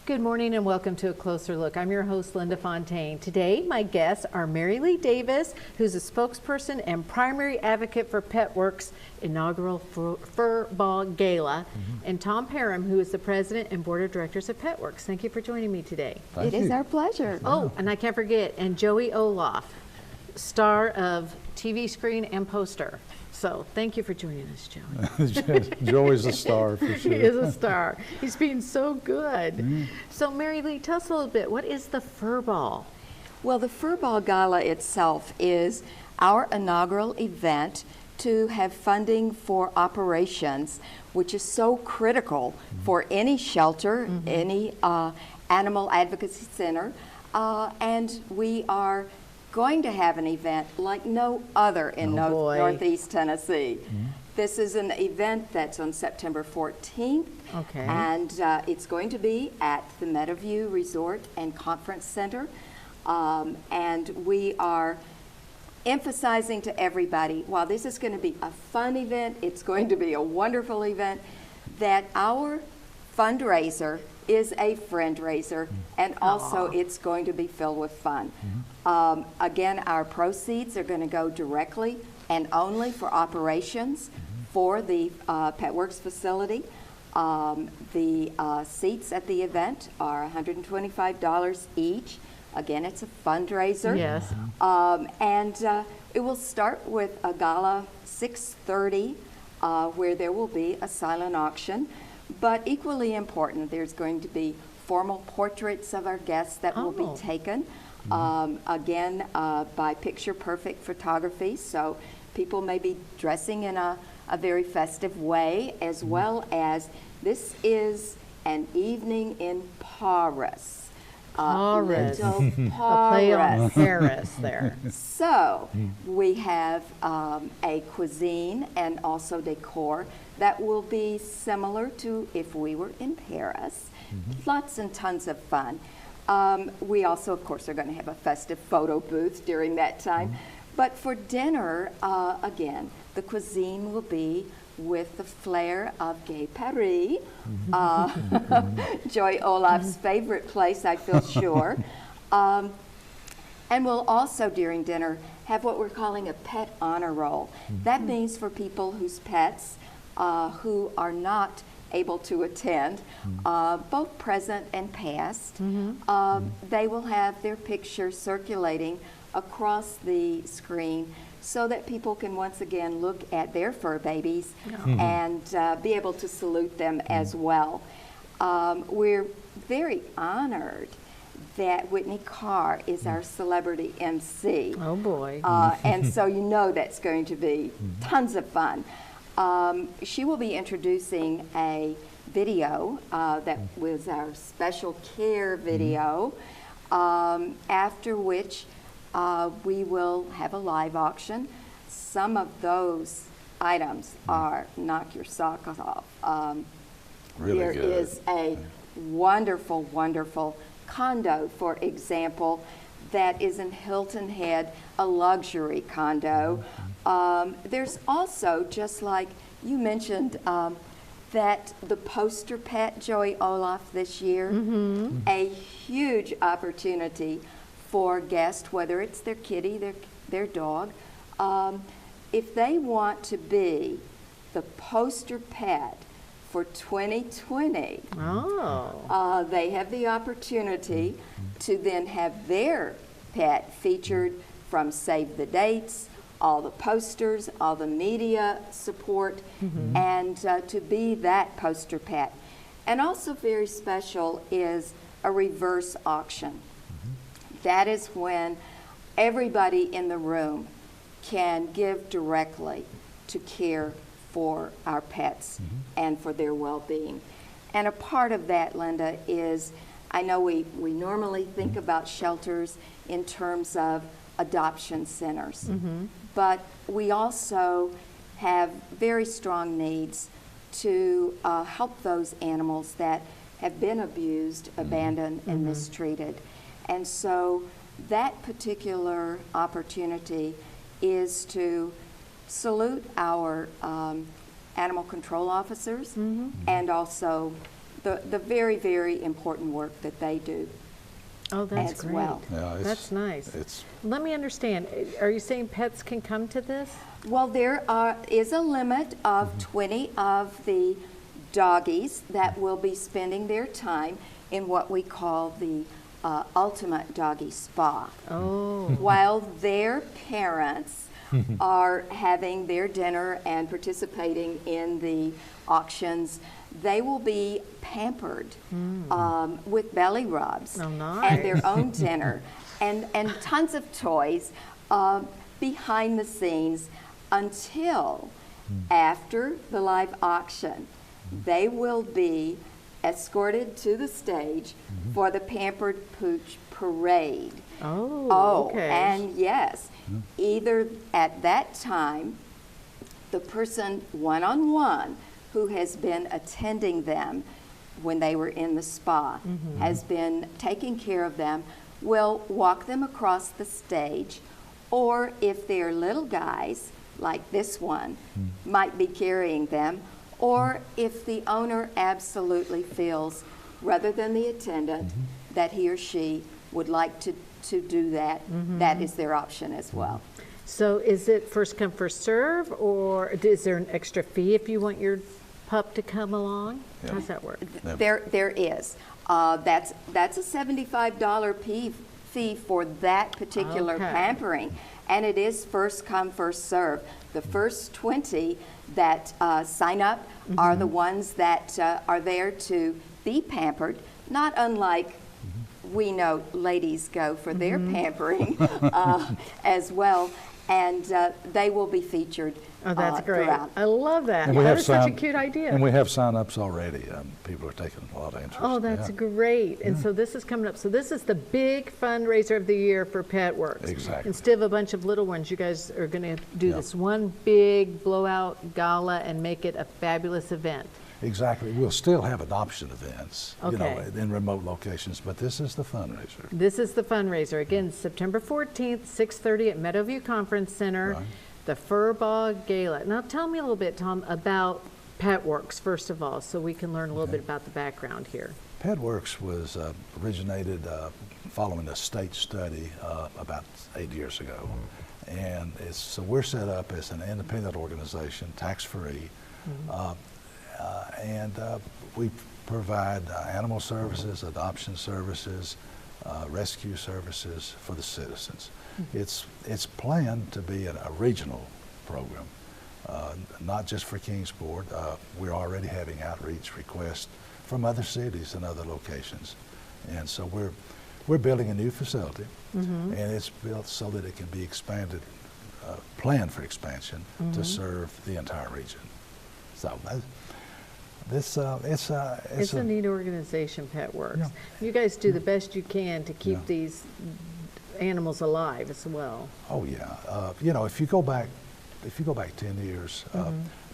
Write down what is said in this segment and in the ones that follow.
Good morning and welcome to A Closer Look. I'm your host, Linda Fontaine. Today, my guests are Mary Lee Davis, who's a spokesperson and primary advocate for Petworks' inaugural Fur Ball Gala, and Tom Parham, who is the president and board of directors of Petworks. Thank you for joining me today. It is our pleasure. Oh, and I can't forget, and Joey Olaf, star of TV screen and poster. So thank you for joining us, Joey. Joey's a star for sure. He is a star. He's being so good. So Mary Lee, tell us a little bit, what is the Fur Ball? Well, the Fur Ball Gala itself is our inaugural event to have funding for operations, which is so critical for any shelter, any animal advocacy center, and we are going to have an event like no other in Northeast Tennessee. This is an event that's on September 14th, and it's going to be at the Meadowview Resort and Conference Center, and we are emphasizing to everybody, while this is going to be a fun event, it's going to be a wonderful event, that our fundraiser is a friend raiser, and also it's going to be filled with fun. Again, our proceeds are going to go directly and only for operations for the Petworks facility. The seats at the event are $125 each. Again, it's a fundraiser. Yes. And it will start with a gala 6:30, where there will be a silent auction. But equally important, there's going to be formal portraits of our guests that will be taken, again, by picture-perfect photography. So people may be dressing in a very festive way, as well as this is an evening in Paris. Paris. Little A play on Paris. Paris there. So we have a cuisine and also decor that will be similar to if we were in Paris. Lots and tons of fun. We also, of course, are going to have a festive photo booth during that time. But for dinner, again, the cuisine will be with the flair of Gay Paris, Joy Olaf's favorite place, I feel sure. And we'll also, during dinner, have what we're calling a pet honor roll. That means for people whose pets who are not able to attend, both present and past, they will have their picture circulating across the screen so that people can once again look at their fur babies and be able to salute them as well. We're very honored that Whitney Carr is our celebrity MC. Oh boy. And so you know that's going to be tons of fun. She will be introducing a video that was our special care video, after which we will have a live auction. Some of those items are knock your socks off. Really there good. is a wonderful, wonderful condo, for example, that is in Hilton Head, a luxury condo. There's also, just like you mentioned, that the poster pet, Joey Olaf, this year, a huge opportunity for guests, whether it's their kitty, their dog. If they want to be the poster pet for 2020, they have the opportunity to then have their pet featured from Save the Dates, all the posters, all the media support, and to be that poster pet. And also very special is a reverse auction. That is when everybody in the room can give directly to care for our pets and for their well-being. And a part of that, Linda, is I know we normally think about shelters in terms of adoption centers, but we also have very strong needs to help those animals that have been abused, abandoned, and mistreated. And so that particular opportunity is to salute our animal control officers and also the very, very important work that they do. Oh, that's as great. well. Yeah, That's nice. It's Let me understand. Are you saying pets can come to this? Well, there is a limit of 20 of the doggies that will be spending their time in what we call the Ultimate Doggy Spa. Oh, While their parents are having their dinner and participating in the auctions, they will be pampered with belly rubs Oh, nice. and their own dinner and tons of toys behind the scenes until after the live auction. They will be escorted to the stage for the Pampered Pooch Parade. oh, okay. And yes, either at that time, the person one-on-one who has been attending them when they were in the spa, has been taking care of them, will walk them across the stage, or if they're little guys, like this one, might be carrying them, or if the owner absolutely feels, rather than the attendant, that he or she would like to do that, that is their option as well. So is it first come, first serve, or is there an extra fee if you want your pup to come along? Yeah. How's that work? There is. That's a $75 fee for that particular Okay. pampering, and it is first come, first serve. The first 20 that sign up are the ones that are there to be pampered, not unlike we know ladies go for their pampering as well, and they will be featured Oh, that's great. throughout. I love that. And we That have is such a sign- cute idea. And we have sign-ups already. People are taking a lot of interest. Oh, that's yeah. great. And so this is coming up. So this is the big fundraiser of the year for Petworks. Exactly. Instead of a bunch of little ones, you guys are going to do Yeah. this one big blowout gala and make it a fabulous event. Exactly. We'll still have adoption events, Okay. in remote locations, but this is the fundraiser. This is the fundraiser. Again, September 14th, 6:30 at Meadowview Conference Center, Right. the Furball Gala. Now tell me a little bit, Tom, about Petworks, first of all, so we can learn a little bit about the background here. Petworks was originated following a state study about 8 years ago. And so we're set up as an independent organization, tax-free, and we provide animal services, adoption services, rescue services for the citizens. It's planned to be a regional program, not just for Kingsport. We're already having outreach requests from other cities and other locations. And so we're building a new facility, and it's built so that it can be expanded, planned for expansion to serve the entire region. So it's It's a neat organization, Petworks. Yeah. You guys do the best you can to keep Yeah. these animals alive as well. Oh yeah, if you go back 10 years,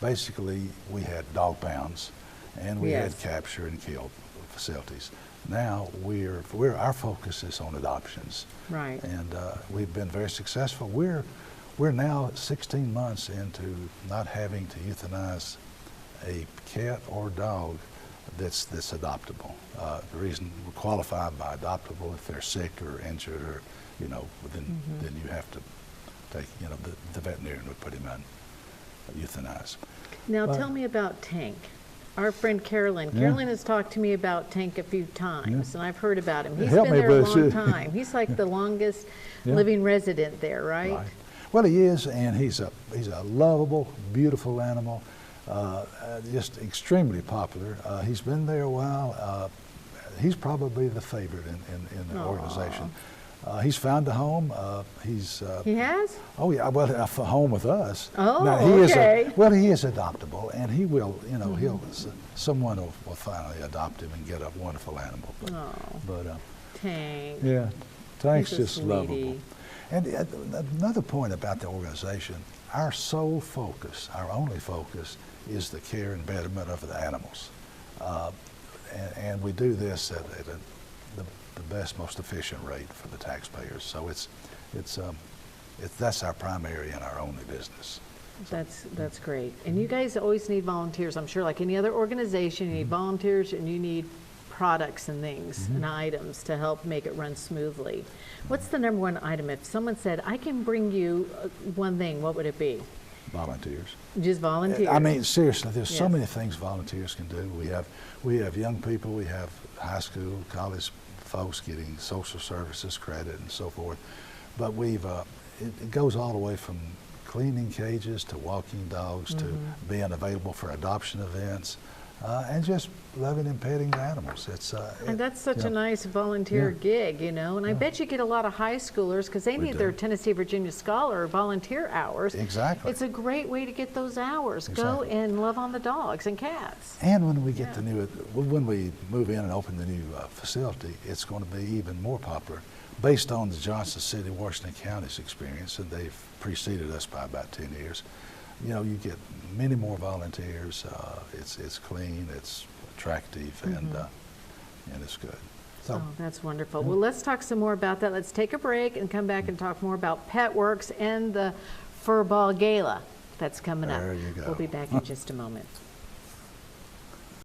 basically we had dog pounds, and we Yes. had capture and kill facilities. Now our focus is on adoptions, Right. and we've been very successful. We're now 16 months into not having to euthanize a cat or dog that's adoptable. The reason we're qualified by adoptable if they're sick or injured, or then you have to take the veterinarian would put him on euthanize. Now But- tell me about Tank. Our friend Carolyn. Yeah. Carolyn has talked to me about Tank a few times, and I've heard about him. He's Help been me, there a Bruce. long time. He's like the longest Yeah. living resident there, right? Right. Well, he is, and he's a lovable, beautiful animal, just extremely popular. He's been there a while. He's probably the favorite in the Aw. organization. He's found a home. He has? Oh yeah, well, a home with us. Oh, now, okay. He is adoptable, and he will. Someone will finally adopt him and get a wonderful animal. Oh, But Tank. yeah, Tank's He's a just lovable. sweetie. And another point about the organization, our sole focus, our only focus, is the care and betterment of the animals. And we do this at the best, most efficient rate for the taxpayers. So that's our primary and our only business. That's great. And you guys always need volunteers. I'm sure like any other organization, you need volunteers and you need products and things and items to help make it run smoothly. What's the number one item? If someone said, I can bring you one thing, what would it be? Volunteers. Just volunteers. I mean, seriously, there's so Yes. many things volunteers can do. We have young people, we have high school, college folks getting social services credit and so forth. But it goes all the way from cleaning cages to walking dogs to being available for adoption events and just loving and petting the animals. And that's such a nice volunteer gig, you know, and I bet you get a lot of high schoolers because they We need do. their Tennessee Virginia Scholar volunteer hours. Exactly. It's a great way to get those hours. Go Exactly. and love on the dogs and cats. And when we get when we move in and open the new facility, it's going to be even more popular based on the Johnson City, Washington County's experience, and they've preceded us by about 10 years. You know, you get many more volunteers. It's clean, it's attractive, and it's good. So, Oh, that's wonderful. Well, let's talk some more about that. Let's take a break and come back and talk more about Petworks and the Fur Ball Gala that's coming up. There you go. We'll be back in just a moment.